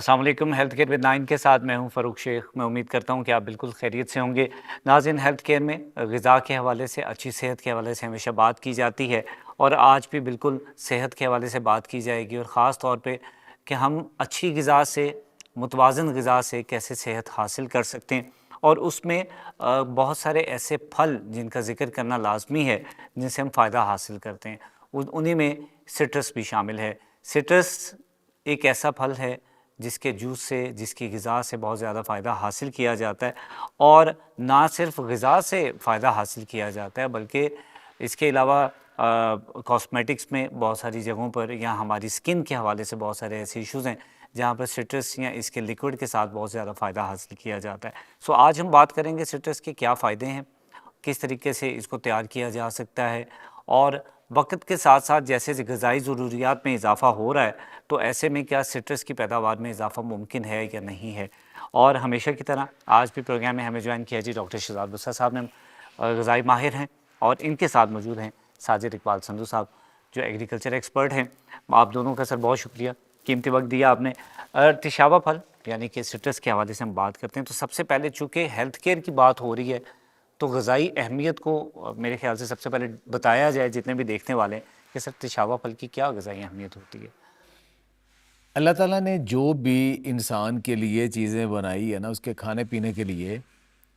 अस्सलाम वालेकुम। Health care with nine के साथ मैं हूं फ़ारूक शेख। मैं उम्मीद करता हूं कि आप बिल्कुल खैरियत से होंगे। नाज़रीन, हेल्थ केयर में ग़िज़ा के हवाले से, अच्छी सेहत के हवाले से हमेशा बात की जाती है और आज भी बिल्कुल सेहत के हवाले से बात की जाएगी और ख़ास तौर पे कि हम अच्छी ग़िज़ा से, मुतवाज़न ग़िज़ा से कैसे सेहत हासिल कर सकते हैं। और उसमें बहुत सारे ऐसे फल जिनका ज़िक्र करना लाज़मी है, जिनसे हम फ़ायदा हासिल करते हैं। उन्हीं में सिट्रस भी शामिल है। सिट्रस एक ऐसा फल है जिसके जूस से, जिसकी ग़िज़ा से बहुत ज़्यादा फ़ायदा हासिल किया जाता है और ना सिर्फ ग़िज़ा से फ़ायदा हासिल किया जाता है बल्कि इसके अलावा कॉस्मेटिक्स में बहुत सारी जगहों पर या हमारी स्किन के हवाले से बहुत सारे ऐसे इश्यूज़ हैं जहाँ पर सिट्रस या इसके लिक्विड के साथ बहुत ज़्यादा फ़ायदा हासिल किया जाता है। सो आज हम बात करेंगे सिट्रस के क्या फ़ायदे हैं, किस तरीके से इसको तैयार किया जा सकता है और वक्त के साथ साथ जैसे ग़िज़ाई ज़रूरियात में इजाफ़ा हो रहा है तो ऐसे में क्या सिट्रस की पैदावार में इजाफ़ा मुमकिन है या नहीं है। और हमेशा की तरह आज भी प्रोग्राम में हमें ज्वाइन किया जी डॉक्टर शहजाद बुस्सा साहब ने, ग़िज़ाई माहिर हैं और इनके साथ मौजूद हैं साजिद इकबाल संधू साहब जो एग्रीकल्चर एक्सपर्ट हैं। आप दोनों का सर बहुत शुक्रिया, कीमती वक्त दिया आपने। तिशावा फल यानी कि सिट्रस के हवाले से हम बात करते हैं तो सबसे पहले चूँकि हेल्थ केयर की बात हो रही है तो ग़िज़ाई अहमियत को मेरे ख़्याल से सबसे पहले बताया जाए जितने भी देखने वाले हैं कि सर तिशावा फल की क्या ग़िज़ाई अहमियत होती है। अल्लाह ताला ने जो भी इंसान के लिए चीज़ें बनाई है ना, उसके खाने पीने के लिए,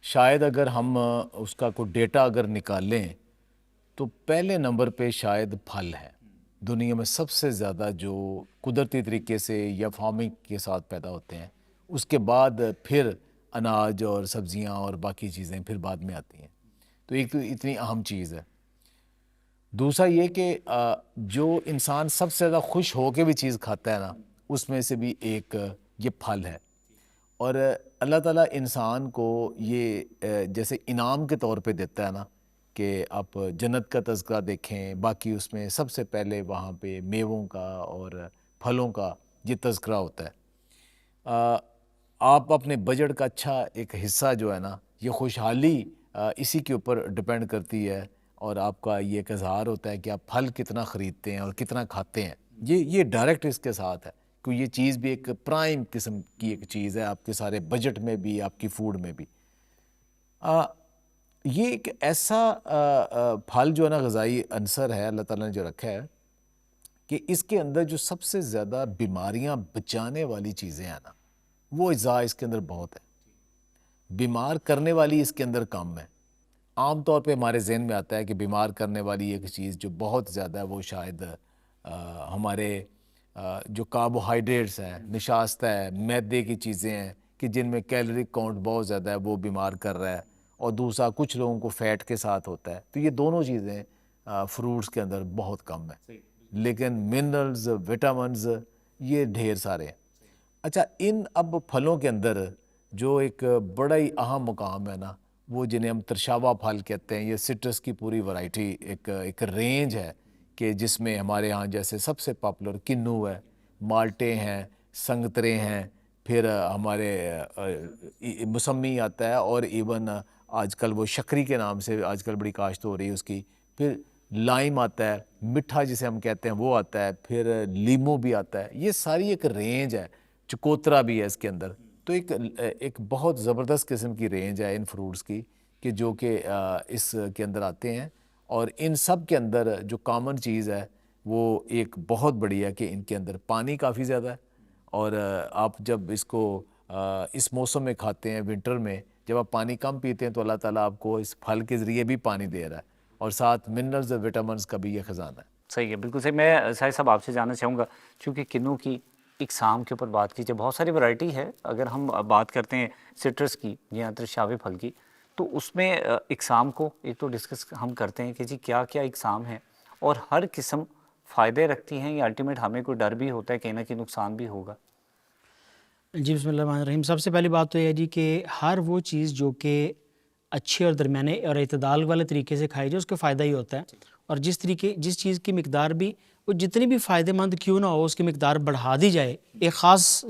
शायद अगर हम उसका कोई डेटा अगर निकालें तो पहले नंबर पे शायद फल है। दुनिया में सबसे ज़्यादा जो कुदरती तरीके से या फार्मिंग के साथ पैदा होते हैं, उसके बाद फिर अनाज और सब्जियां और बाकी चीज़ें फिर बाद में आती हैं। तो एक तो इतनी अहम चीज़ है। दूसरा ये कि जो इंसान सबसे ज़्यादा खुश हो के भी चीज़ खाता है ना, उसमें से भी एक ये फल है। और अल्लाह ताला इंसान को ये जैसे इनाम के तौर पे देता है ना, कि आप जन्नत का तज़किरा देखें, बाकी उसमें सबसे पहले वहाँ पे मेवों का और फलों का ये तज़किरा होता है। अ, आप अपने बजट का अच्छा एक हिस्सा जो है ना, ये खुशहाली इसी के ऊपर डिपेंड करती है और आपका ये एक इज़हार होता है कि आप फल कितना ख़रीदते हैं और कितना खाते हैं। ये डायरेक्ट इसके साथ है, क्योंकि ये चीज़ भी एक प्राइम किस्म की एक चीज़ है आपके सारे बजट में भी, आपकी फूड में भी। अ, ये एक ऐसा फल जो है ना, ग़िज़ाई अंसर है अल्लाह ताला ने जो रखा है कि इसके अंदर जो सबसे ज़्यादा बीमारियां बचाने वाली चीज़ें हैं ना, वो अज़ा इसके अंदर बहुत है। बीमार करने वाली इसके अंदर कम है। आम तौर पे हमारे ज़हन में आता है कि बीमार करने वाली एक चीज़ जो बहुत ज़्यादा है वो शायद हमारे जो कार्बोहाइड्रेट्स हैं, निशास्ता है, मैदे की चीज़ें हैं कि जिनमें कैलोरी काउंट बहुत ज़्यादा है, वो बीमार कर रहा है। और दूसरा कुछ लोगों को फ़ैट के साथ होता है। तो ये दोनों चीज़ें फ्रूट्स के अंदर बहुत कम है, लेकिन मिनरल्स, विटामिन्स ये ढेर सारे हैं। अच्छा, इन अब फलों के अंदर जो एक बड़ा ही अहम मुकाम है ना, वो जिन्हें हम तरशावा फल कहते हैं, ये सिट्रस की पूरी वैरायटी एक एक रेंज है कि जिसमें हमारे यहाँ जैसे सबसे पॉपुलर किन्नू है, माल्टे हैं, संगतरे हैं, फिर हमारे मौसमी आता है और इवन आजकल वो शक्करी के नाम से आजकल बड़ी काश्त हो रही है उसकी। फिर लाइम आता है, मिठा जिसे हम कहते हैं वो आता है, फिर लीमू भी आता है। ये सारी एक रेंज है, चकोतरा भी है इसके अंदर। तो एक बहुत ज़बरदस्त किस्म की रेंज है इन फ्रूट्स की कि जो कि इसके अंदर आते हैं। और इन सब के अंदर जो कॉमन चीज़ है वो एक बहुत बड़ी है कि इनके अंदर पानी काफ़ी ज़्यादा है। और आप जब इसको इस मौसम में खाते हैं, विंटर में, जब आप पानी कम पीते हैं तो अल्लाह ताला आपको इस फल के ज़रिए भी पानी दे रहा है और साथ मिनरल्स और विटामिन्स का भी ये ख़जाना है। सही है, बिल्कुल सही। मैं साहिब साहब आपसे जानना चाहूँगा, चूँकि किन्नू की इकसाम के ऊपर बात कीजिए, बहुत सारी वैरायटी है। अगर हम बात करते हैं सिट्रस की या तिशावे फल की, तो उसमें इकसाम को एक तो डिस्कस हम करते हैं कि जी क्या-क्या इकसाम है और हर किस्म फ़ायदे रखती हैं या अल्टीमेट हमें कोई डर भी होता है कहीं न कहीं नुकसान भी होगा? जी, बिस्मिल्लाहिर्रहमानिर्रहीम। सबसे पहली बात तो ये है जी कि हर वो चीज़ जो कि अच्छे और दरमियाने और इतदाल वाले तरीके से खाई जाए उसका फ़ायदा ही होता है। और जिस चीज़ की मिकदार भी वो जितनी भी फ़ायदेमंद क्यों ना हो, उसकी मिकदार बढ़ा दी जाए एक ख़ास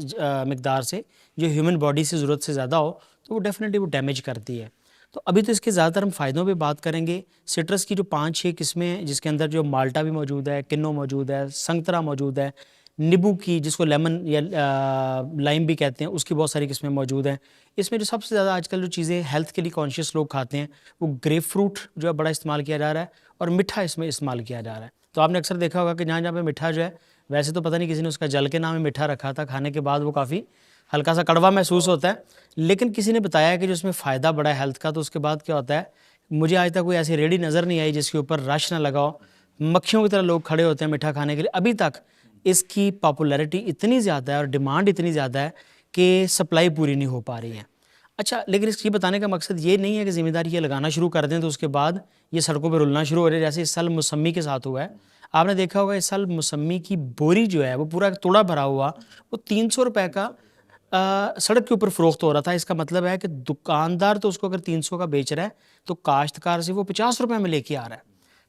मिकदार से जो ह्यूमन बॉडी से ज़रूरत से ज़्यादा हो, तो वो डेफ़िनेटली वो डैमेज करती है। तो अभी तो इसके ज़्यादातर हम फ़ायदों पे बात करेंगे। सिट्रस की जो 5-6 किस्में हैं जिसके अंदर जो माल्टा भी मौजूद है, किन्नू मौजूद है, संतरा मौजूद है, नींबू की, जिसको लेमन या लाइम भी कहते हैं, उसकी बहुत सारी किस्में मौजूद हैं। इसमें जो सबसे ज़्यादा आजकल जो चीज़ें हेल्थ के लिए कॉन्शियस लोग खाते हैं वो ग्रेप फ्रूट जो है बड़ा इस्तेमाल किया जा रहा है, और मिठा इसमें इस्तेमाल किया जा रहा है। तो आपने अक्सर देखा होगा कि जहाँ जहाँ पे मिठा जो है, वैसे तो पता नहीं किसी ने उसका जल के नाम में मिठा रखा था, खाने के बाद वो काफ़ी हल्का सा कड़वा महसूस होता है, लेकिन किसी ने बताया कि जो इसमें फ़ायदा बड़ा है हेल्थ का। तो उसके बाद क्या होता है, मुझे आज तक कोई ऐसी रेडी नज़र नहीं आई जिसके ऊपर रश ना लगा हो, मक्खियों की तरह लोग खड़े होते हैं मिठा खाने के लिए। अभी तक इसकी पॉपुलैरिटी इतनी ज़्यादा है और डिमांड इतनी ज़्यादा है कि सप्लाई पूरी नहीं हो पा रही है। अच्छा, लेकिन ये बताने का मकसद ये नहीं है कि ज़िम्मेदारी ये लगाना शुरू कर दें तो उसके बाद ये सड़कों पर रुलना शुरू हो रहे, जैसे इस साल मौसमी के साथ हुआ है। आपने देखा होगा इस साल मौसमी की बोरी जो है वो पूरा तोड़ा भरा हुआ, वो 300 रुपये का सड़क के ऊपर फ़रोख्त हो रहा था। इसका मतलब है कि दुकानदार तो उसको अगर 300 का बेच रहा है तो काश्तकार से वो 50 रुपये में लेके आ रहा है।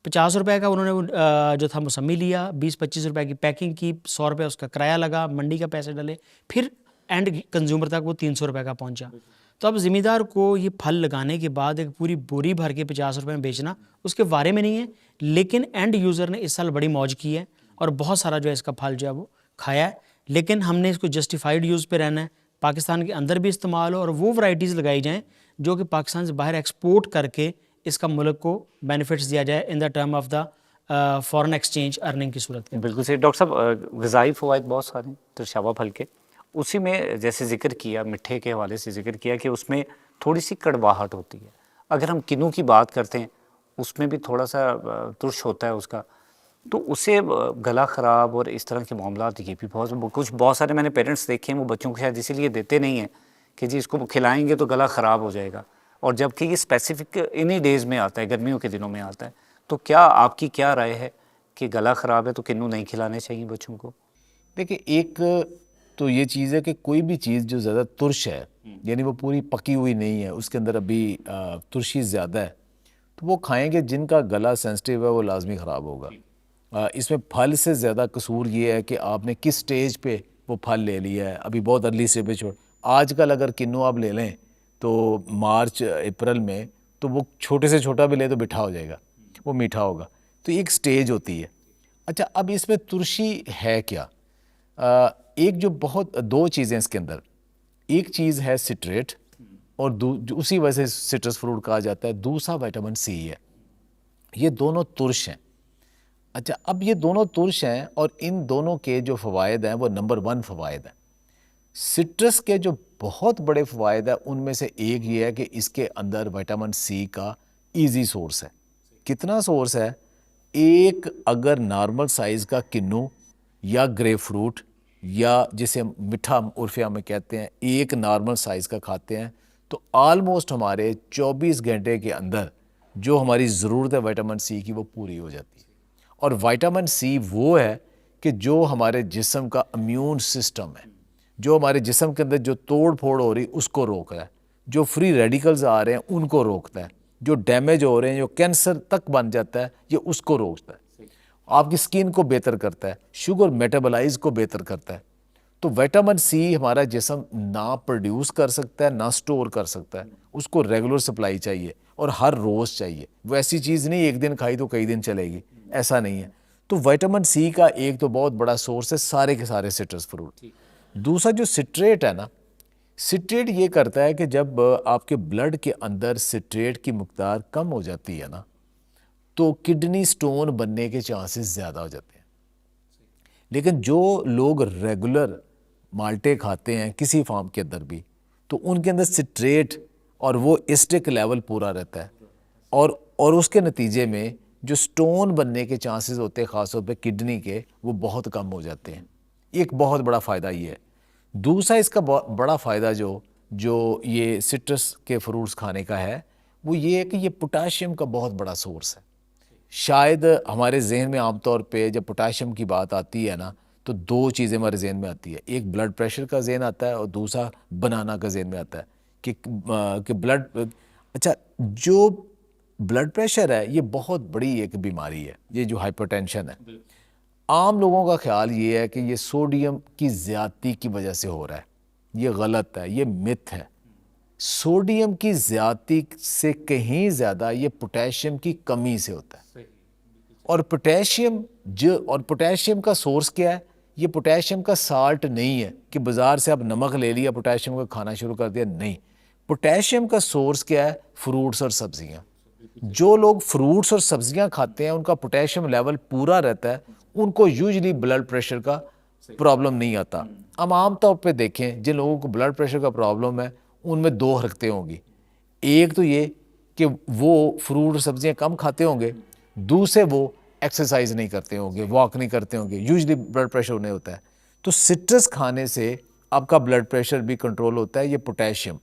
50 रुपये का उन्होंने जो था मौसमी लिया, 20-25 रुपये की पैकिंग की, 100 रुपये उसका किराया लगा, मंडी का पैसे डले, फिर एंड कंज्यूमर तक वो 300 रुपये का पहुंचा। तो अब ज़िम्मेदार को ये फल लगाने के बाद एक पूरी बोरी भर के 50 रुपये में बेचना उसके बारे में नहीं है, लेकिन एंड यूज़र ने इस साल बड़ी मौज की है और बहुत सारा जो है इसका फल जो है वो खाया है। लेकिन हमने इसको जस्टिफाइड यूज़ पे रहना है, पाकिस्तान के अंदर भी इस्तेमाल हो और वो वैरायटीज़ लगाई जाएँ जो कि पाकिस्तान से बाहर एक्सपोर्ट करके इसका मुल्क को बेनिफिट्स दिया जाए in the term of the foreign exchange earning की सूरत में। बिल्कुल सही डॉक्टर साहब, ग़िज़ाई फ़वाइद बहुत सारे हैं तिरशावा फल के, उसी में जैसे ज़िक्र किया, मिठे के हवाले से ज़िक्र किया कि उसमें थोड़ी सी कड़वाहट होती है। अगर हम किन्नू की बात करते हैं उसमें भी थोड़ा सा तुर्श होता है उसका, तो उससे गला ख़राब और इस तरह के मामलात ये भी बहुत सारे मैंने पेरेंट्स देखे हैं, वो बच्चों को शायद इसीलिए देते नहीं हैं कि जी इसको खिलाएंगे तो गला ख़राब हो जाएगा, और जबकि ये स्पेसिफिक इन्हीं डेज़ में आता है, गर्मियों के दिनों में आता है। तो क्या आपकी क्या राय है कि गला ख़राब है तो किन्नू नहीं खिलाने चाहिए बच्चों को? देखिए, एक तो ये चीज़ है कि कोई भी चीज़ जो ज़्यादा तुर्श है, यानी वो पूरी पकी हुई नहीं है, उसके अंदर अभी तुर्शी ज़्यादा है, तो वो खाएंगे जिनका गला सेंसिटिव है वो लाजमी ख़राब होगा। इसमें फल से ज़्यादा कसूर ये है कि आपने किस स्टेज पे वो फल ले लिया है। अभी बहुत अर्ली स्टेज पे छोड़, आजकल अगर किन्नू आप ले लें तो मार्च अप्रैल में, तो वो छोटे से छोटा भी ले तो मीठा हो जाएगा, वो मीठा होगा। तो एक स्टेज होती है। अच्छा, अब इसमें तुर्शी है क्या? एक जो बहुत दो चीज़ें इसके अंदर, एक चीज़ है सिट्रेट और जो उसी वजह से सिट्रस फ्रूट कहा जाता है, दूसरा विटामिन सी है। ये दोनों तुर्श हैं। अच्छा, अब ये दोनों तुर्श हैं और इन दोनों के जो फ़वाइद हैं वो नंबर 1 फ़वाइद हैं। सिट्रस के जो बहुत बड़े फ़वाइद हैं उनमें से एक ये है कि इसके अंदर विटामिन सी का ईजी सोर्स है। कितना सोर्स है? एक अगर नॉर्मल साइज़ का किन्नू या ग्रेप फ्रूट या जिसे मीठा उर्फिया में कहते हैं, एक नॉर्मल साइज़ का खाते हैं तो आलमोस्ट हमारे 24 घंटे के अंदर जो हमारी ज़रूरत है विटामिन सी की वो पूरी हो जाती है। और विटामिन सी वो है कि जो हमारे जिस्म का इम्यून सिस्टम है, जो हमारे जिस्म के अंदर जो तोड़ फोड़ हो रही उसको रोकता है, जो फ्री रेडिकल्स आ रहे हैं उनको रोकता है, जो डैमेज हो रहे हैं, जो कैंसर तक बन जाता है, ये उसको रोकता है, आपकी स्किन को बेहतर करता है, शुगर मेटाबोलाइज को बेहतर करता है। तो विटामिन सी हमारा जिस्म ना प्रोड्यूस कर सकता है ना स्टोर कर सकता है, उसको रेगुलर सप्लाई चाहिए और हर रोज़ चाहिए। वो ऐसी चीज़ नहीं एक दिन खाई तो कई दिन चलेगी, ऐसा नहीं है। तो विटामिन सी का एक तो बहुत बड़ा सोर्स है सारे के सारे सिट्रस फ्रूट। दूसरा जो सिट्रेट है ना, सिट्रेट ये करता है कि जब आपके ब्लड के अंदर सिट्रेट की मकदार कम हो जाती है ना, तो किडनी स्टोन बनने के चांसेस ज़्यादा हो जाते हैं। लेकिन जो लोग रेगुलर माल्टे खाते हैं किसी फार्म के अंदर भी, तो उनके अंदर सिट्रेट और वो एसिडिक लेवल पूरा रहता है और उसके नतीजे में जो स्टोन बनने के चांसेस होते हैं ख़ासतौर पे किडनी के, वो बहुत कम हो जाते हैं। एक बहुत बड़ा फ़ायदा ये है। दूसरा इसका बड़ा फ़ायदा जो ये सिट्रस के फ्रूट्स खाने का है वो ये है कि ये पोटाशियम का बहुत बड़ा सोर्स है। शायद हमारे जहन में आमतौर पे जब पोटाशियम की बात आती है ना, तो दो चीज़ें हमारे जहन में आती है, एक ब्लड प्रेशर का जहन आता है और दूसरा बनाना का जहन में आता है कि ब्लड। अच्छा, जो ब्लड प्रेशर है ये बहुत बड़ी एक बीमारी है, ये जो हाइपरटेंशन है। आम लोगों का ख्याल ये है कि ये सोडियम की ज़्यादती की वजह से हो रहा है, ये गलत है, ये मिथ है। सोडियम की ज़्यादती से कहीं ज़्यादा ये पोटेशियम की कमी से होता है। और पोटेशियम का सोर्स क्या है? ये पोटेशियम का साल्ट नहीं है कि बाज़ार से आप नमक ले लिया, पोटेशियम का खाना शुरू कर दिया, नहीं। पोटेशियम का सोर्स क्या है? फ्रूट्स और सब्जियां। जो लोग फ्रूट्स और सब्जियां खाते हैं उनका पोटेशियम लेवल पूरा रहता है, उनको यूजली ब्लड प्रेशर का प्रॉब्लम नहीं आता। हम आम तौर पे देखें जिन लोगों को ब्लड प्रेशर का प्रॉब्लम है उनमें दो हरकतें होंगी। एक तो ये कि वो फ्रूट और सब्जियां कम खाते होंगे, दूसरे वो एक्सरसाइज नहीं करते होंगे, वॉक नहीं करते होंगे, यूजली ब्लड प्रेशर उन्हें होता है। तो सिट्रस खाने से आपका ब्लड प्रेशर भी कंट्रोल होता है। ये पोटेशियम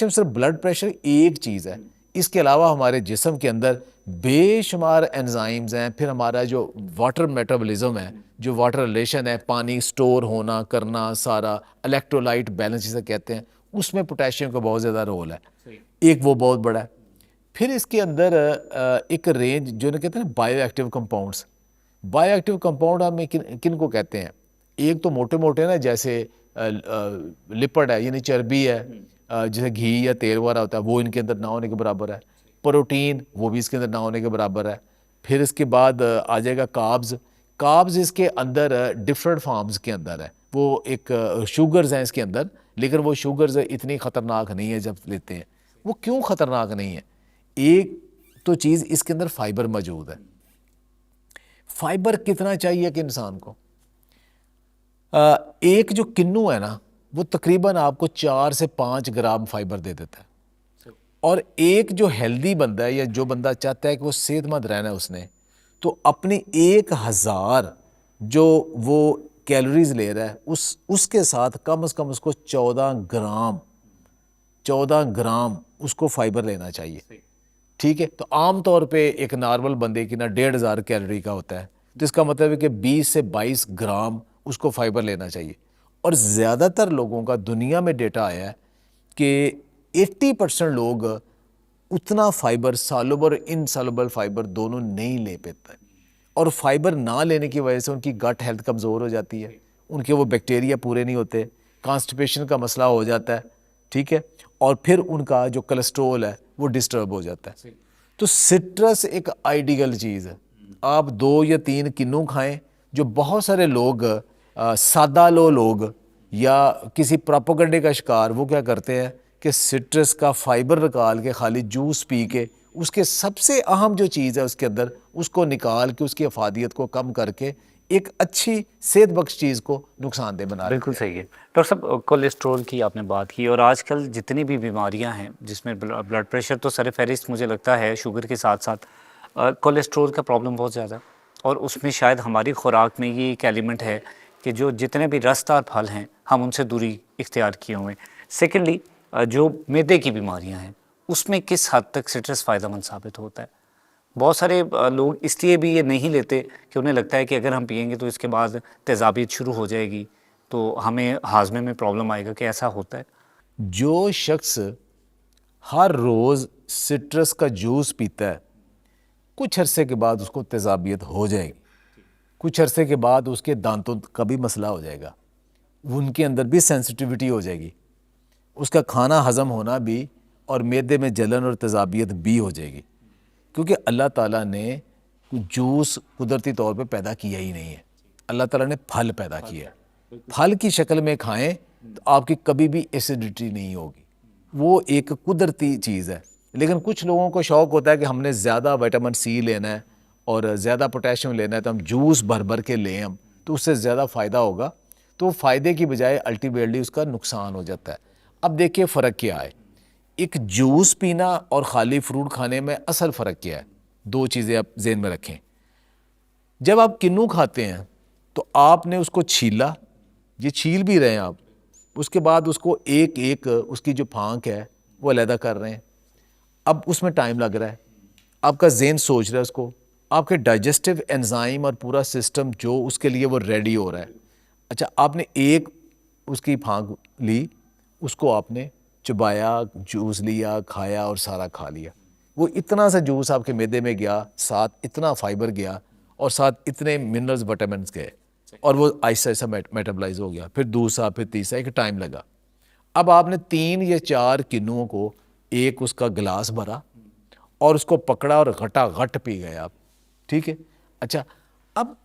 सिर्फ ब्लड प्रेशर एक चीज़ है, इसके अलावा हमारे जिस्म के अंदर बेशुमार एंजाइम्स हैं। फिर हमारा जो वाटर मेटाबॉलिज्म है, जो वाटर रिलेशन है, पानी स्टोर होना करना, सारा इलेक्ट्रोलाइट बैलेंस जिसे कहते हैं, उसमें पोटेशियम का बहुत ज़्यादा रोल है। एक वो बहुत बड़ा है। फिर इसके अंदर एक रेंज जो ना कहते हैं bio active compounds. Bio active compound हम किन को कहते हैं? एक तो मोटे मोटे ना, जैसे लिपिड है यानी चर्बी है, जैसे घी या तेल वगैरह होता है, वो इनके अंदर ना होने के बराबर है। प्रोटीन वो भी इसके अंदर ना होने के बराबर है। फिर इसके बाद आ जाएगा काब्स इसके अंदर डिफरेंट फॉर्म्स के अंदर है। वो एक शुगर्स हैं इसके अंदर, लेकिन वो शुगर्स इतनी ख़तरनाक नहीं है जब लेते हैं। वो क्यों ख़तरनाक नहीं है? एक तो चीज़ इसके अंदर फाइबर मौजूद है। फाइबर कितना चाहिए कि इंसान को? एक जो किन्नू है ना, वो तकरीबन आपको 4 से 5 ग्राम फाइबर दे देता है। और एक जो हेल्दी बंदा है या जो बंदा चाहता है कि वो सेहतमंद रहना है, उसने तो अपनी 1000 जो वो कैलोरीज ले रहा है उसके साथ कम से कम उसको 14 ग्राम उसको फाइबर लेना चाहिए। ठीक है, तो आम तौर पे एक नॉर्मल बंदे की ना 1500 कैलोरी का होता है, तो इसका मतलब है कि 20 से 22 ग्राम उसको फाइबर लेना चाहिए। और ज़्यादातर लोगों का दुनिया में डेटा आया है कि 80% लोग उतना फाइबर, सॉल्युबल और इनसॉल्युबल फाइबर दोनों नहीं ले पाते। और फाइबर ना लेने की वजह से उनकी गट हेल्थ कमज़ोर हो जाती है, उनके वो बैक्टीरिया पूरे नहीं होते, कॉन्स्टिपेशन का मसला हो जाता है। ठीक है, और फिर उनका जो कोलेस्ट्रॉल है वो डिस्टर्ब हो जाता है। तो सिट्रस एक आइडियल चीज़ है। आप 2 या 3 किन्नू खाएं। जो बहुत सारे लोग सादा लोग या किसी प्रोपेगेंडे का शिकार, वो क्या करते हैं कि सिट्रस का फाइबर निकाल के खाली जूस पी के उसके सबसे अहम जो चीज़ है उसके अंदर उसको निकाल के उसकी अफादियत को कम करके एक अच्छी सेहत बख्श चीज़ को नुकसानदेह बना। बिल्कुल सही है डॉक्टर साहब। कोलेस्ट्रॉल की आपने बात की, और आजकल जितनी भी बीमारियां हैं जिसमें ब्लड प्रेशर तो सरफहरिस्त मुझे लगता है, शुगर के साथ साथ कोलेस्ट्रॉल का प्रॉब्लम बहुत ज़्यादा, और उसमें शायद हमारी खुराक में ये एक एलिमेंट है कि जो जितने भी रसदार फल हैं हम उनसे दूरी इख्तियार किए हुए हैं। सेकेंडली जो मैदे की बीमारियां हैं उसमें किस हद तक सिट्रस फ़ायदेमंद साबित होता है? बहुत सारे लोग इसलिए भी ये नहीं लेते कि उन्हें लगता है कि अगर हम पिएंगे तो इसके बाद तेज़ाबियत शुरू हो जाएगी, तो हमें हाजमे में प्रॉब्लम आएगा। कि ऐसा होता है? जो शख्स हर रोज़ सिट्रस का जूस पीता है, कुछ अरसे के बाद उसको तेज़ाबियत हो जाएगी, कुछ अरसे के बाद उसके दांतों का भी मसला हो जाएगा, उनके अंदर भी सेंसिटिविटी हो जाएगी, उसका खाना हज़म होना भी और मैदे में जलन और तेज़ाबियत भी हो जाएगी। क्योंकि अल्लाह ताला ने जूस कुदरती तौर पे पैदा किया ही नहीं है, अल्लाह ताला ने फल पैदा किया है। फल की शक्ल में खाएं तो आपकी कभी भी एसिडिटी नहीं होगी, वो एक कुदरती चीज़ है। लेकिन कुछ लोगों को शौक़ होता है कि हमने ज़्यादा विटामिन सी लेना है और ज़्यादा पोटेशियम लेना है, तो हम जूस भर भर के लें हम, तो उससे ज़्यादा फ़ायदा होगा। तो फ़ायदे की बजाय अल्टीमेटली उसका नुकसान हो जाता है। अब देखिए फ़र्क क्या है, एक जूस पीना और ख़ाली फ्रूट खाने में असल फ़र्क क्या है? 2 चीज़ें आप ज़हन में रखें। जब आप किन्नू खाते हैं तो आपने उसको छीला, ये छील भी रहे हैं आप, उसके बाद उसको एक एक उसकी जो फांक है वो अलहदा कर रहे हैं। अब उसमें टाइम लग रहा है, आपका ज़हन सोच रहा है उसको, आपके डाइजेस्टिव एंजाइम और पूरा सिस्टम जो उसके लिए वो रेडी हो रहा है। अच्छा, आपने एक उसकी फांक ली, उसको आपने चबाया, जूस लिया, खाया और सारा खा लिया। वो इतना सा जूस आपके मैदे में गया, साथ इतना फाइबर गया और साथ इतने मिनरल्स विटामिन्स गए, और वो आहिस्ता आहिस्ता मेटाबलाइज हो गया। फिर दूसरा, फिर तीसरा, एक टाइम लगा। अब आपने 3 या 4 किन्नुओं को एक उसका गिलास भरा और उसको पकड़ा और घटा पी गए आप। ठीक है, अच्छा, अब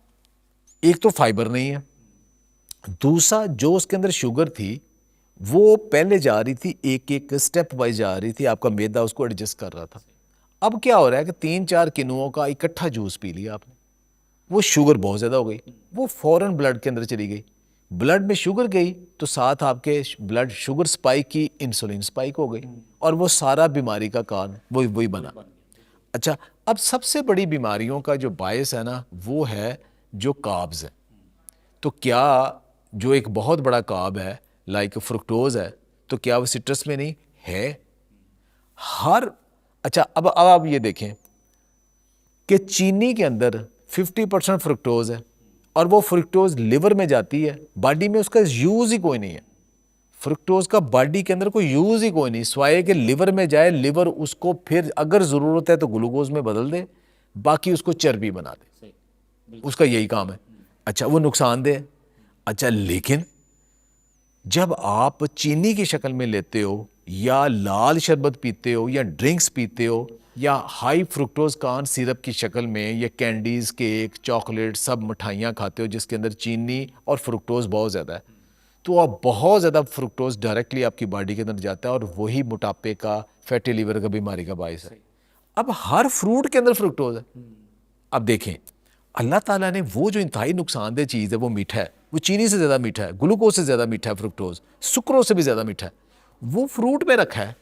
एक तो फाइबर नहीं है, दूसरा, जो उसके अंदर शुगर थी वो पहले जा रही थी, एक एक स्टेप वाइज जा रही थी, आपका मैदा उसको एडजस्ट कर रहा था। अब क्या हो रहा है कि 3-4 किनुओं का इकट्ठा जूस पी लिया आपने, वो शुगर बहुत ज़्यादा हो गई, वो फ़ौरन ब्लड के अंदर चली गई, ब्लड में शुगर गई तो साथ आपके ब्लड शुगर स्पाइक की, इंसुलिन स्पाइक हो गई, और वो सारा बीमारी का कारण वही बना। अच्छा, अब सबसे बड़ी बीमारियों का जो बायस है ना, वो है जो कार्ब्स है। तो क्या जो एक बहुत बड़ा कार्ब है लाइक फ्रुक्टोज है, तो क्या वो सिट्रस में नहीं है? हर अच्छा, अब आप ये देखें कि चीनी के अंदर 50% फ्रुक्टोज है, और वो फ्रुक्टोज लिवर में जाती है, बॉडी में उसका यूज़ ही कोई नहीं है। फ्रुक्टोज का बॉडी के अंदर कोई यूज़ ही कोई नहीं, स्वाए कि लिवर में जाए, लिवर उसको फिर अगर ज़रूरत है तो ग्लूकोज में बदल दे, बाकी उसको चर्बी बना दे, उसका यही काम है। अच्छा, वो नुकसानदेह है। अच्छा, लेकिन जब आप चीनी की शक्ल में लेते हो, या लाल शरबत पीते हो, या ड्रिंक्स पीते हो, या हाई फ्रुक्टोज कॉर्न सिरप की शक्ल में, या कैंडीज़, केक, चॉकलेट, सब मिठाइयाँ खाते हो जिसके अंदर चीनी और फ्रुक्टोज बहुत ज़्यादा है, तो आप बहुत ज़्यादा फ्रुक्टोज डायरेक्टली आपकी बॉडी के अंदर जाता है, और वही मोटापे का, फैटी लीवर का बीमारी का बायस है। अब हर फ्रूट के अंदर फ्रुक्टोज है। अब देखें, अल्लाह ताला ने वो जो इंतहाई नुकसानदेह चीज़ है, वो मीठा है, वो चीनी से ज़्यादा मीठा है, ग्लूकोज से ज़्यादा मीठा है, फ्रुक्टोज सुक्रोज से भी ज़्यादा मीठा है, वो फ्रूट में रखा है।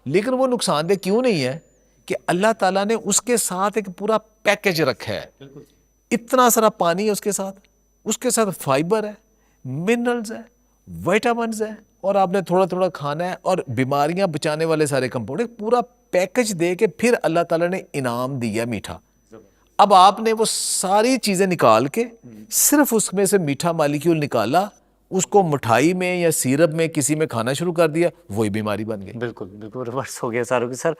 लेकिन वो नुकसानदेह क्यों नहीं है कि अल्लाह ताला ने उसके साथ एक पूरा पैकेज रखा है। इतना सारा पानी है उसके साथ फाइबर है, मिनरल्स है, विटामिन्स है, और आपने थोड़ा थोड़ा खाना है, और बीमारियां बचाने वाले सारे कंपाउंड, एक पूरा पैकेज दे के फिर अल्लाह ताला ने इनाम दिया मीठा। अब आपने वो सारी चीज़ें निकाल के सिर्फ उसमें से मीठा मालिक्यूल निकाला, उसको मिठाई में या सिरप में किसी में खाना शुरू कर दिया, वही बीमारी बन गई। बिल्कुल बिल्कुल रिवर्स हो गया सारूकी सर।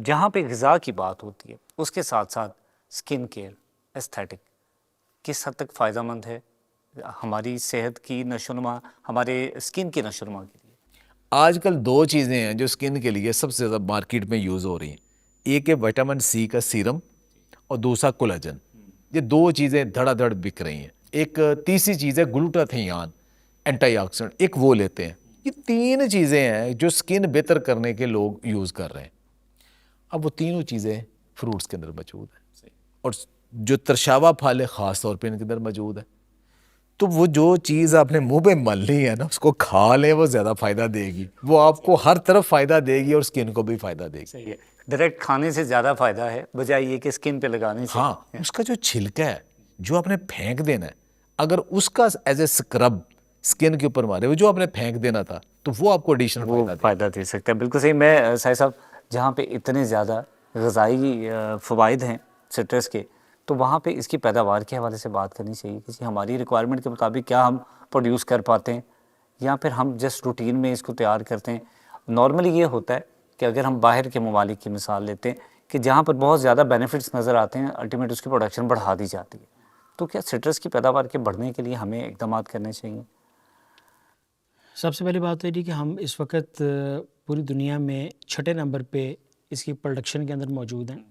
जहाँ पे ग़िज़ा की बात होती है, उसके साथ साथ स्किन केयर, एस्थेटिक किस हद तक फ़ायदेमंद है हमारी सेहत की नशोनुमा, हमारे स्किन की नशोनुमा के लिए? आजकल 2 चीज़ें हैं जो स्किन के लिए सबसे ज़्यादा मार्केट में यूज़ हो रही हैं। एक है विटामिन सी का सीरम, और दूसरा कोलाजन। ये 2 चीज़ें धड़ाधड़ बिक रही हैं। एक तीसरी चीज़ है ग्लूटाथियोन, एंटीऑक्सीडेंट, एक वो लेते हैं। ये 3 चीज़ें हैं जो स्किन बेहतर करने के लोग यूज़ कर रहे हैं। अब वो तीनों चीज़ें फ्रूट्स के अंदर मौजूद है, और जो तरशावा फल है ख़ास तौर पे इनके अंदर मौजूद है। तो वो जो चीज़ आपने मुंह पे मलनी है ना, उसको खा लें, वो ज़्यादा फ़ायदा देगी, वो आपको हर तरफ फ़ायदा देगी और स्किन को भी फ़ायदा देगी। सही है, डायरेक्ट खाने से ज़्यादा फ़ायदा है बजाय ये कि स्किन पे लगाने से। हाँ, उसका जो छिलका है जो आपने फेंक देना है, अगर उसका एज ए स्क्रब स्किन के ऊपर मारे, वो जो आपने फेंक देना था, तो वो आपको एडिशनल वो फ़ायदा दे सकता है। बिल्कुल सही। मैं साहिब साहब, जहाँ पे इतने ज़्यादा ग़िज़ाई फ़वाइद हैं सिट्रस के, तो वहाँ पे इसकी पैदावार के हवाले से बात करनी चाहिए कि हमारी रिक्वायरमेंट के मुताबिक क्या हम प्रोड्यूस कर पाते हैं, या फिर हम जस्ट रूटीन में इसको तैयार करते हैं। नॉर्मली ये होता है कि अगर हम बाहर के ममालिक की मिसाल लेते हैं कि जहाँ पर बहुत ज़्यादा बेनिफिट्स नज़र आते हैं, अल्टीमेट उसकी प्रोडक्शन बढ़ा दी जाती है। तो क्या सिट्रस की पैदावार के बढ़ने के लिए हमें इक़दाम करने चाहिए? सबसे पहली बात तो ये कि हम इस वक्त पूरी दुनिया में 6ठे नंबर पे इसकी प्रोडक्शन के अंदर मौजूद हैं।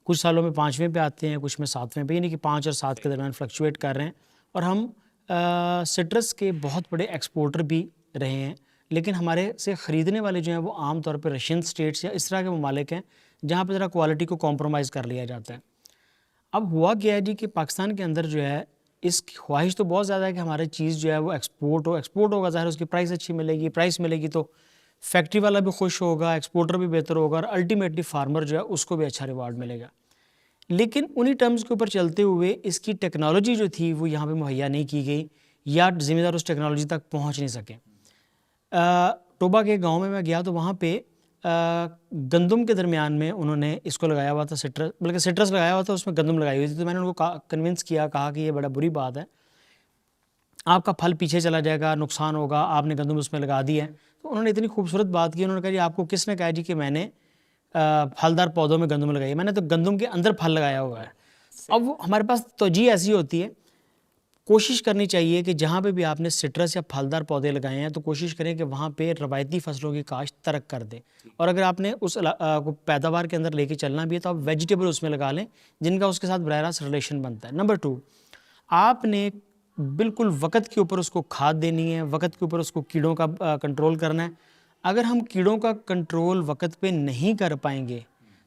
कुछ सालों में 5वें पे आते हैं, कुछ में 7वें पे, यानी कि 5 और 7 के दरमियान फ्लक्चुएट कर रहे हैं। और हम सिट्रस के बहुत बड़े एक्सपोर्टर भी रहे हैं, लेकिन हमारे से ख़रीदने वाले जो हैं वो आम तौर पे रशियन स्टेट्स या इस तरह के ममालिक हैं जहाँ पे ज़रा क्वालिटी को कॉम्प्रोमाइज़ कर लिया जाता है। अब हुआ क्या है जी कि पाकिस्तान के अंदर जो है इसकी ख्वाहिश तो बहुत ज़्यादा है कि हमारी चीज़ जो है वो एक्सपोर्ट होगा, ज़ाहिर उसकी प्राइस अच्छी मिलेगी, प्राइस मिलेगी तो फैक्ट्री वाला भी खुश होगा, एक्सपोर्टर भी बेहतर होगा, और अल्टीमेटली फार्मर जो है उसको भी अच्छा रिवार्ड मिलेगा। लेकिन उन्हीं टर्म्स के ऊपर चलते हुए इसकी टेक्नोलॉजी जो थी वो यहाँ पे मुहैया नहीं की गई, या ज़िम्मेदार उस टेक्नोलॉजी तक पहुँच नहीं सके। टोबा के गांव में मैं गया तो वहाँ पे गंदम के दरमियान में उन्होंने इसको लगाया हुआ था, सिट्रस, बल्कि सिट्रस लगाया हुआ था, उसमें गंदम लगाई हुई थी। तो मैंने उनको कन्विंस किया, कहा कि ये बड़ा बुरी बात है, आपका फल पीछे चला जाएगा, नुकसान होगा, आपने गंदम उसमें लगा दी है। तो उन्होंने इतनी खूबसूरत बात की, उन्होंने कहा जी आपको किसने कहा जी कि मैंने फलदार पौधों में गंदम लगाई है? मैंने तो गंदम के अंदर फल लगाया हुआ है। अब वो हमारे पास तवज्जो ऐसी होती है, कोशिश करनी चाहिए कि जहाँ पे भी आपने सिट्रस या फलदार पौधे लगाए हैं तो कोशिश करें कि वहाँ पे रवायती फसलों की काश्त तर्क कर दें, और अगर आपने उस को पैदावार के अंदर लेके चलना भी है तो आप वेजिटेबल उसमें लगा लें जिनका उसके साथ बराह रास्त रिलेशन बनता है। नंबर 2, आपने बिल्कुल वक़्त के ऊपर उसको खाद देनी है, वक़्त के ऊपर उसको कीड़ों का कंट्रोल करना है। अगर हम कीड़ों का कंट्रोल वक़्त पे नहीं कर पाएंगे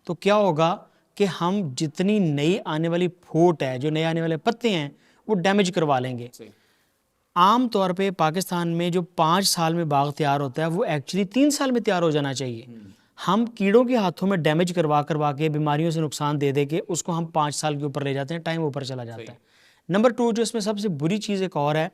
तो क्या होगा कि हम जितनी नई आने वाली फूट है, जो नए आने वाले पत्ते हैं, वो डैमेज करवा लेंगे। आम तौर पे पाकिस्तान में जो 5 साल में बाग तैयार होता है वो एक्चुअली 3 साल में तैयार हो जाना चाहिए। हम कीड़ों के हाथों में डैमेज करवा के बीमारियों से नुकसान दे के उसको हम 5 साल के ऊपर ले जाते हैं, टाइम ऊपर चला जाता है। नंबर 2 जो इसमें सबसे बुरी चीज़ एक और है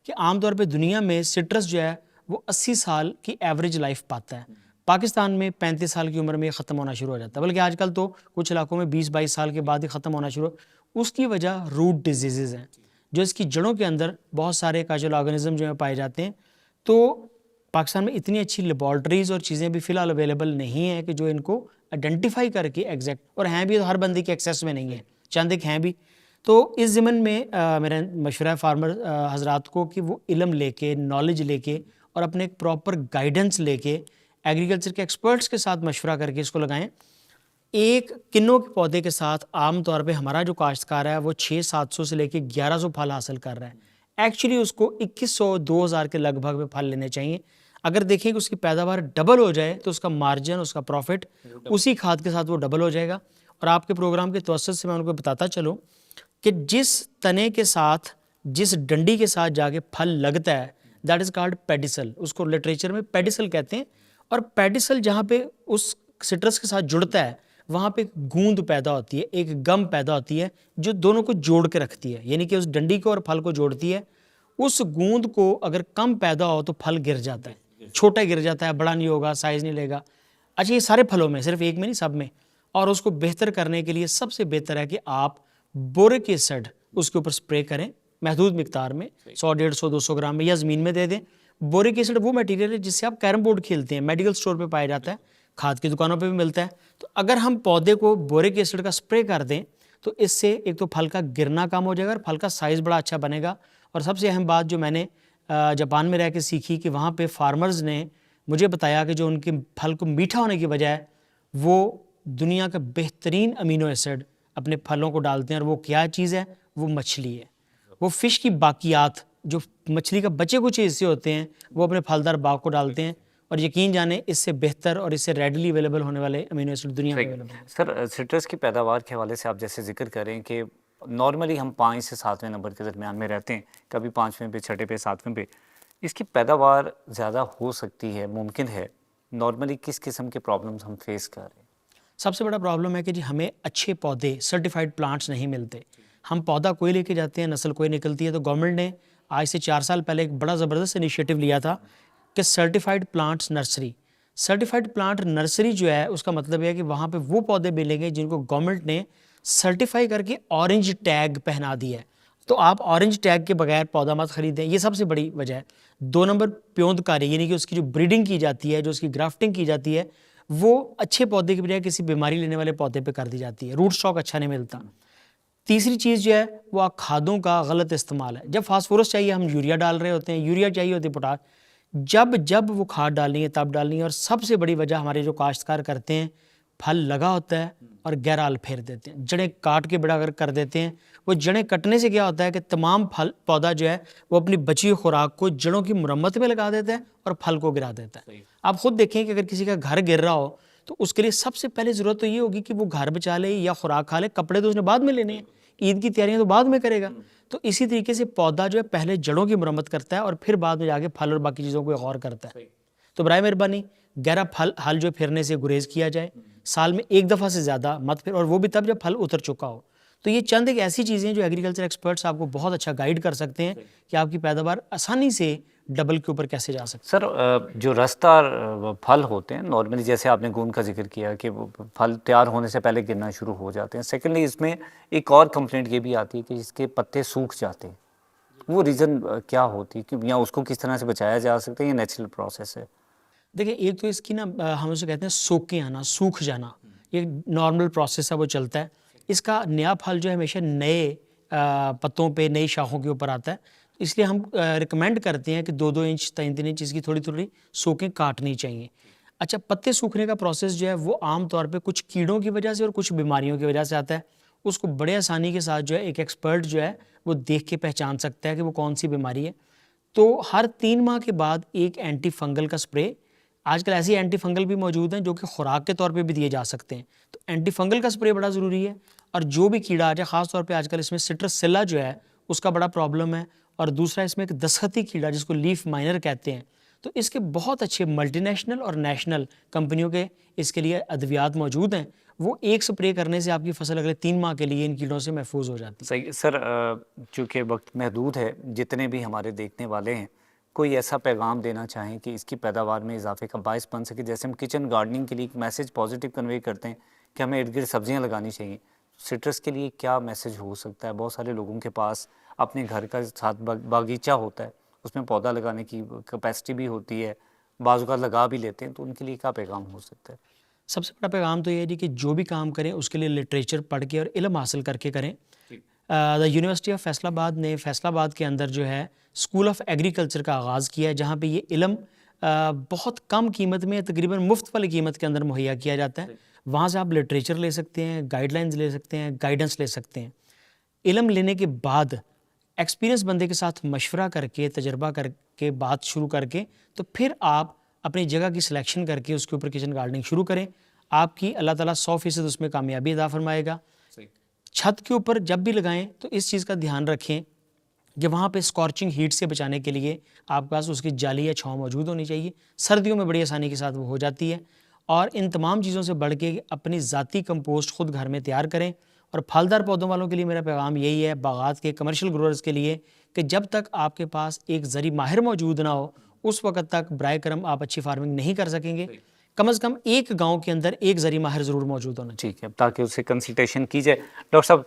कि आमतौर पे दुनिया में सिट्रस जो है वो 80 साल की एवरेज लाइफ पाता है। पाकिस्तान में 35 साल की उम्र में ख़त्म होना शुरू हो जाता है, बल्कि आजकल तो कुछ इलाकों में 20-22 साल के बाद ही ख़त्म होना शुरू। उसकी वजह रूट डिजीज़ हैं, जो इसकी जड़ों के अंदर बहुत सारे काजुअल ऑर्गेनिज्म जो है पाए जाते हैं। तो पाकिस्तान में इतनी अच्छी लेबॉर्ट्रीज़ और चीज़ें भी फ़िलहाल अवेलेबल नहीं है कि जो इनको आइडेंटिफाई करके एग्जैक्ट, और हैं भी तो हर बंदे के एक्सेस में नहीं है, चंद एक हैं भी। तो इस ज़िमन में मेरा मशवरा है फार्मर हजरात को कि वो इल्म लेके, नॉलेज लेके और अपने एक प्रॉपर गाइडेंस लेके एग्रीकल्चर के एक्सपर्ट्स के साथ मशवरा करके इसको लगाएं। एक किन्नों के पौधे के साथ आम तौर पे हमारा जो काश्तकार है वो 600-700 से लेके 1100 फल हासिल कर रहा है। एक्चुअली उसको 2100-2000 के लगभग में फल लेने चाहिए। अगर देखें कि उसकी पैदावार डबल हो जाए तो उसका मार्जिन, उसका प्रॉफिट उसी खाद के साथ वो डबल हो जाएगा। और आपके प्रोग्राम के तवज्जुह से मैं उनको बताता चलूँ कि जिस तने के साथ, जिस डंडी के साथ जाके फल लगता है, दैट इज़ कॉल्ड पेडिसल। उसको लिटरेचर में पेडिसल कहते हैं। और पेडिसल जहाँ पे उस सिट्रस के साथ जुड़ता है वहाँ पे एक गूंद पैदा होती है, एक गम पैदा होती है जो दोनों को जोड़ के रखती है, यानी कि उस डंडी को और फल को जोड़ती है। उस गूंद को अगर कम पैदा हो तो फल गिर जाता है, छोटा गिर जाता है, बड़ा नहीं होगा, साइज़ नहीं लेगा। अच्छा, ये सारे फलों में, सिर्फ एक में नहीं, सब में। और उसको बेहतर करने के लिए सबसे बेहतर है कि आप बोरिक एसिड उसके ऊपर स्प्रे करें महदूद मिकदार में, 100, 150, 200 ग्राम में, या ज़मीन में दे दें। बोरिक एसिड वो मटेरियल है जिससे आप कैरम बोर्ड खेलते हैं, मेडिकल स्टोर पे पाया जाता है, खाद की दुकानों पे भी मिलता है। तो अगर हम पौधे को बोरिक एसिड का स्प्रे कर दें तो इससे एक तो फल का गिरना कम हो जाएगा और फल का साइज़ बड़ा अच्छा बनेगा। और सबसे अहम बात जो मैंने जापान में रह के सीखी कि वहाँ पे फार्मर्स ने मुझे बताया कि जो उनके फल को मीठा होने की वजह है वो दुनिया का बेहतरीन अमीनो एसिड अपने फलों को डालते हैं। और वो क्या चीज़ है? वो मछली है। वो फ़िश की बाकियात, जो मछली का बचे कुछ हिस्से होते हैं, वो अपने फलदार बाग को डालते हैं। और यकीन जाने इससे बेहतर और इससे रेडली अवेलेबल होने वाले अमीनो एसिड दुनिया में अवेलेबल हैं। सर, सिट्रस की पैदावार के हवाले से आप जैसे जिक्र करें कि नॉर्मली हम 5 से 7वें नंबर के दरमियान में रहते हैं, कभी 5वें पे, 6ठे पे, 7वें पे। इसकी पैदावार ज़्यादा हो सकती है, मुमकिन है। नॉर्मली किस किस्म के प्रॉब्लम्स हम फेस कर रहे हैं? सबसे बड़ा प्रॉब्लम है कि जी हमें अच्छे पौधे, सर्टिफाइड प्लांट्स नहीं मिलते। हम पौधा कोई लेके जाते हैं, नस्ल कोई निकलती है। तो गवर्नमेंट ने आज से 4 साल पहले एक बड़ा ज़बरदस्त इनिशिएटिव लिया था कि certified plants nursery. Certified plant nursery जो है उसका मतलब है कि वहाँ पे वो पौधे मिलेंगे जिनको गवर्नमेंट ने सर्टिफाई करके ऑरेंज टैग पहना दिया है। तो आप ऑरेंज टैग के बगैर पौधा मत खरीदें, ये सबसे बड़ी वजह है। 2 नंबर प्योंदकारी, यानी कि उसकी जो ब्रीडिंग की जाती है, जो उसकी ग्राफ्टिंग की जाती है, वो अच्छे पौधे की बजाय किसी बीमारी लेने वाले पौधे पे कर दी जाती है। रूट स्टॉक अच्छा नहीं मिलता। तीसरी चीज़ जो है वो खादों का गलत इस्तेमाल है। जब फास्फोरस चाहिए हम यूरिया डाल रहे होते हैं, यूरिया चाहिए होती है पोटाश। जब वो खाद डालनी है तब डालनी है। और सबसे बड़ी वजह हमारे जो काश्तकार करते हैं, फल लगा होता है और गैराल फेर देते हैं, जड़ें काट के बड़ा अगर कर देते हैं। वो जड़ें कटने से क्या होता है कि तमाम फल पौधा जो है वो अपनी बची हुई खुराक को जड़ों की मुरम्मत में लगा देता है और फल को गिरा देता है। आप खुद देखें कि अगर किसी का घर गिर रहा हो तो उसके लिए सबसे पहले ज़रूरत तो ये होगी कि वो घर बचा ले या खुराक खा ले। कपड़े तो उसने बाद में लेने हैं, ईद की तैयारियां तो बाद में करेगा। तो इसी तरीके से पौधा जो है पहले जड़ों की मुरम्मत करता है और फिर बाद में जाके फल और बाकी चीज़ों को गौर करता है। तो बराए मेहरबानी गहरा फल हल जो फिरने से गुरेज किया जाए, साल में एक दफ़ा से ज़्यादा मत फिर, और वो भी तब जब फल उतर चुका हो। तो ये चंद एक ऐसी चीज़ें जो एग्रीकल्चर एक्सपर्ट्स आपको बहुत अच्छा गाइड कर सकते हैं कि आपकी पैदावार आसानी से डबल के ऊपर कैसे जा सकते सर, जो रसदार फल होते हैं नॉर्मली, जैसे आपने गूंद का जिक्र किया कि वो फल तैयार होने से पहले गिरना शुरू हो जाते हैं। सेकेंडली इसमें एक और कंप्लेंट ये भी आती है कि इसके पत्ते सूख जाते हैं। वो रीज़न क्या होती है कि या उसको किस तरह से बचाया जा सकता है, ये नेचुरल प्रोसेस है? देखिए, एक तो इसकी ना हम उसे कहते हैं सोके आना, सूख जाना, ये नॉर्मल प्रोसेस है, वो चलता है। इसका नया फल जो है हमेशा नए पत्तों पे, नई शाखों के ऊपर आता है। इसलिए हम रिकमेंड करते हैं कि 2-2 इंच, 3-3 इंच इसकी थोड़ी थोड़ी सोकें काटनी चाहिए। अच्छा, पत्ते सूखने का प्रोसेस जो है वो आम तौर पे कुछ कीड़ों की वजह से और कुछ बीमारियों की वजह से आता है। उसको बड़े आसानी के साथ जो है एक एक्सपर्ट जो है वो देख के पहचान सकता है कि वो कौन सी बीमारी है। तो हर 3 माह के बाद एक एंटी फंगल का स्प्रे, आजकल ऐसी एंटी फंगल भी मौजूद हैं जो कि खुराक के तौर पे भी दिए जा सकते हैं, तो एंटी फंगल का स्प्रे बड़ा ज़रूरी है। और जो भी कीड़ा आ जाए, ख़ास तौर पे आजकल इसमें सिट्रसेला जो है उसका बड़ा प्रॉब्लम है, और दूसरा इसमें एक दस्तखती कीड़ा जिसको लीफ माइनर कहते हैं। तो इसके बहुत अच्छे मल्टीनेशनल और नेशनल कंपनियों के इसके लिए अद्वियात मौजूद हैं। वो एक स्प्रे करने से आपकी फसल अगले 3 माह के लिए इन कीड़ों से महफूज हो जाती है। सही सर, चूँकि वक्त महदूद है, जितने भी हमारे देखने वाले हैं, कोई ऐसा पैगाम देना चाहें कि इसकी पैदावार में इजाफे का बायस बन सके। जैसे हम किचन गार्डनिंग के लिए एक मैसेज पॉजिटिव कन्वे करते हैं कि हमें इर्द गिर्द सब्जियाँ लगानी चाहिए, सिट्रस के लिए क्या मैसेज हो सकता है? बहुत सारे लोगों के पास अपने घर का साथ बागीचा होता है, उसमें पौधा लगाने की कैपेसिटी भी होती है, बाज़ औक़ात लगा भी लेते हैं, तो उनके लिए क्या पैगाम हो सकता है? सबसे बड़ा पैगाम तो ये है जी कि जो भी काम करें उसके लिए लिटरेचर पढ़ के और इल्म हासिल करके करें। द यूनिवर्सिटी ऑफ फैसलाबाद ने फैसलाबाद के अंदर जो है स्कूल ऑफ एग्रीकल्चर का आगाज़ किया है, जहाँ पे ये इल्म बहुत कम कीमत में, तकरीबन मुफ्त वाली कीमत के अंदर मुहैया किया जाता है। वहाँ से आप लिटरेचर ले सकते हैं, गाइडलाइंस ले सकते हैं, गाइडेंस ले सकते हैं। इल्म लेने के बाद एक्सपीरियंस बंदे के साथ मशवरा करके, तजर्बा करके, बात शुरू करके, तो फिर आप अपनी जगह की सिलेक्शन करके उसके ऊपर किचन गार्डनिंग शुरू करें। आपकी अल्लाह ताला 100% उसमें कामयाबी अता फरमाएगा। छत के ऊपर जब भी लगाएं तो इस चीज़ का ध्यान रखें कि वहाँ पे स्कॉर्चिंग हीट से बचाने के लिए आपके पास उसकी जाली या छाँव मौजूद होनी चाहिए। सर्दियों में बड़ी आसानी के साथ वो हो जाती है। और इन तमाम चीज़ों से बढ़ के अपनी ज़ाती कंपोस्ट खुद घर में तैयार करें। और फलदार पौधों वालों के लिए मेरा पैगाम यही है, बागात के कमर्शियल ग्रोअर्स के लिए, कि जब तक आपके पास एक ज़री माहिर मौजूद ना हो उस वक्त तक बराए करम आप अच्छी फार्मिंग नहीं कर सकेंगे। कम से कम एक गांव के अंदर एक ज़री माहिर ज़रूर मौजूद होना चाहिए। ठीक है, ताकि उससे कंसल्टेशन की जाए। डॉक्टर साहब,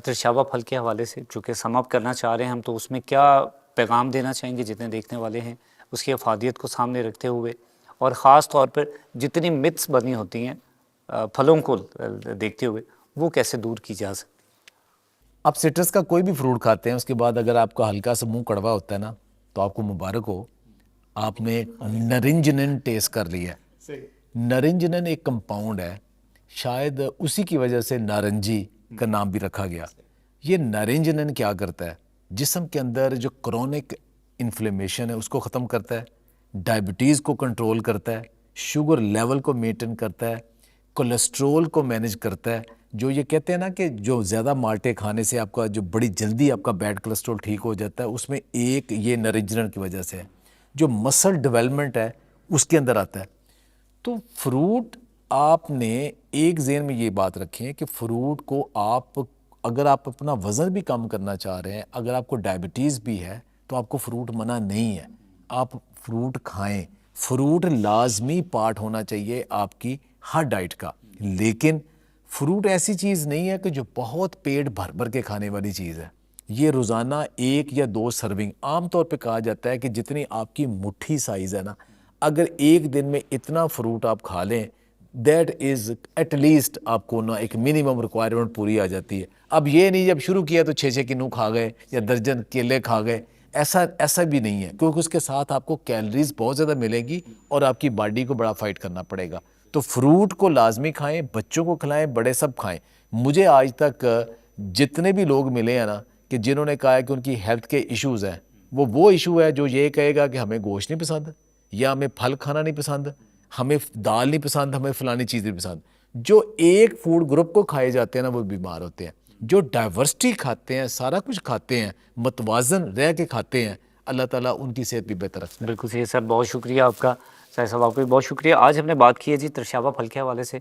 त्रिशावा फल के हवाले से चूँकि सम अप करना चाह रहे हैं हम, तो उसमें क्या पैगाम देना चाहेंगे जितने देखने वाले हैं, उसकी अफादियत को सामने रखते हुए, और ख़ास तौर पर जितनी मिथ्स बनी होती हैं फलों को देखते हुए, वो कैसे दूर की जा सकती? आप सिट्रस का कोई भी फ्रूट खाते हैं, उसके बाद अगर आपका हल्का सा मुंह कड़वा होता है ना, तो आपको मुबारक हो, आपने नरिंजनन टेस्ट कर लिया है। नरिंजनन एक कंपाउंड है, शायद उसी की वजह से नारंगी का नाम भी रखा गया। ये नरिंजनन क्या करता है? जिस्म के अंदर जो क्रोनिक इन्फ्लेमेशन है उसको ख़त्म करता है, डायबिटीज़ को कंट्रोल करता है, शुगर लेवल को मेंटेन करता है, कोलेस्ट्रोल को मैनेज करता है। जो ये कहते हैं ना कि जो ज़्यादा माल्टे खाने से आपका जो बड़ी जल्दी आपका बैड कोलेस्ट्रोल ठीक हो जाता है, उसमें एक ये नरिंजनन की वजह से है। जो मसल डेवलपमेंट है उसके अंदर आता है। तो फ्रूट, आपने एक ज़हन में ये बात रखें कि फ्रूट को आप, अगर आप अपना वज़न भी कम करना चाह रहे हैं, अगर आपको डायबिटीज़ भी है, तो आपको फ्रूट मना नहीं है, आप फ्रूट खाएं। फ्रूट लाजमी पार्ट होना चाहिए आपकी हर डाइट का। लेकिन फ्रूट ऐसी चीज़ नहीं है कि जो बहुत पेट भर भर के खाने वाली चीज़ है। ये रोज़ाना 1 या 2 सर्विंग, आम तौर पे कहा जाता है कि जितनी आपकी मुट्ठी साइज़ है ना, अगर एक दिन में इतना फ्रूट आप खा लें, दैट इज़ एटलीस्ट आपको ना एक मिनिमम रिक्वायरमेंट पूरी आ जाती है। अब ये नहीं जब शुरू किया तो 6-6 किन्नू खा गए या दर्जन केले खा गए, ऐसा भी नहीं है, क्योंकि उसके साथ आपको कैलोरीज बहुत ज़्यादा मिलेगी और आपकी बॉडी को बड़ा फाइट करना पड़ेगा। तो फ्रूट को लाजमी खाएं, बच्चों को खिलाएं, बड़े सब खाएं। मुझे आज तक जितने भी लोग मिले हैं ना कि जिन्होंने कहा है कि उनकी हेल्थ के इश्यूज़ हैं, वो इशू है जो ये कहेगा कि हमें गोश्त नहीं पसंद, या हमें फल खाना नहीं पसंद, हमें दाल नहीं पसंद, हमें फलानी चीज़ नहीं पसंद। जो एक फूड ग्रुप को खाए जाते हैं ना, वो बीमार होते हैं। जो डाइवर्सिटी खाते हैं, सारा कुछ खाते हैं, मतवाजन रह के खाते हैं, अल्लाह ताला उनकी सेहत भी बेहतर रखता है। बिल्कुल सही सर, बहुत शुक्रिया आपका। साहिर साहब, आपको भी बहुत शुक्रिया। आज हमने बात की है जी त्रिशावा फल के हवाले से।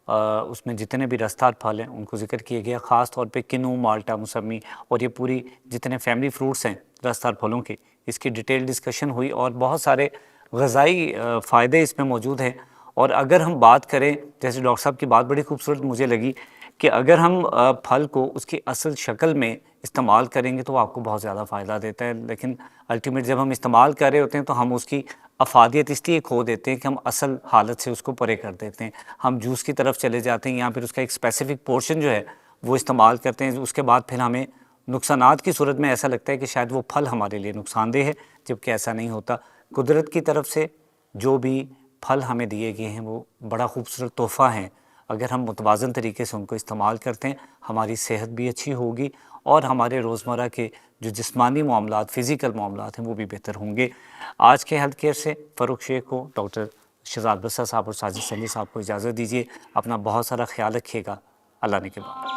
उसमें जितने भी रसदार फल हैं उनको जिक्र किया गया, ख़ास तौर पे किन्नू, माल्टा, मौसमी और ये पूरी जितने फैमिली फ्रूट्स हैं रसदार फलों के, इसकी डिटेल डिस्कशन हुई और बहुत सारे ग़िज़ाई फ़ायदे इसमें मौजूद हैं। और अगर हम बात करें, जैसे डॉक्टर साहब की बात बड़ी खूबसूरत मुझे लगी कि अगर हम फल को उसकी असल शक्ल में इस्तेमाल करेंगे तो आपको बहुत ज़्यादा फ़ायदा देता है, लेकिन अल्टीमेट जब हम इस्तेमाल कर रहे होते हैं तो हम उसकी अफादियत इसलिए खो देते हैं कि हम असल हालत से उसको परे कर देते हैं। हम जूस की तरफ चले जाते हैं या फिर उसका एक स्पेसिफ़िक पोर्शन जो है वो इस्तेमाल करते हैं। उसके बाद फिर हमें नुकसानात की सूरत में ऐसा लगता है कि शायद वो फल हमारे लिए नुकसानदेह है, जबकि ऐसा नहीं होता। कुदरत की तरफ से जो भी फल हमें दिए गए हैं वो बड़ा खूबसूरत तोहफ़ा है अगर हम मुतवाज़न तरीके से उनको इस्तेमाल करते हैं, हमारी सेहत भी अच्छी होगी और हमारे रोज़मर्रा के जो जिस्मानी मामलात, फ़िज़िकल मामलात हैं, वो भी बेहतर होंगे। आज के हेल्थ केयर से फ़ारूक शेख को, डॉक्टर शहजाद बस्सा साहब और साजिद सली साहब को इजाज़त दीजिए। अपना बहुत सारा ख्याल रखिएगा। अल्लाह ने के बाद।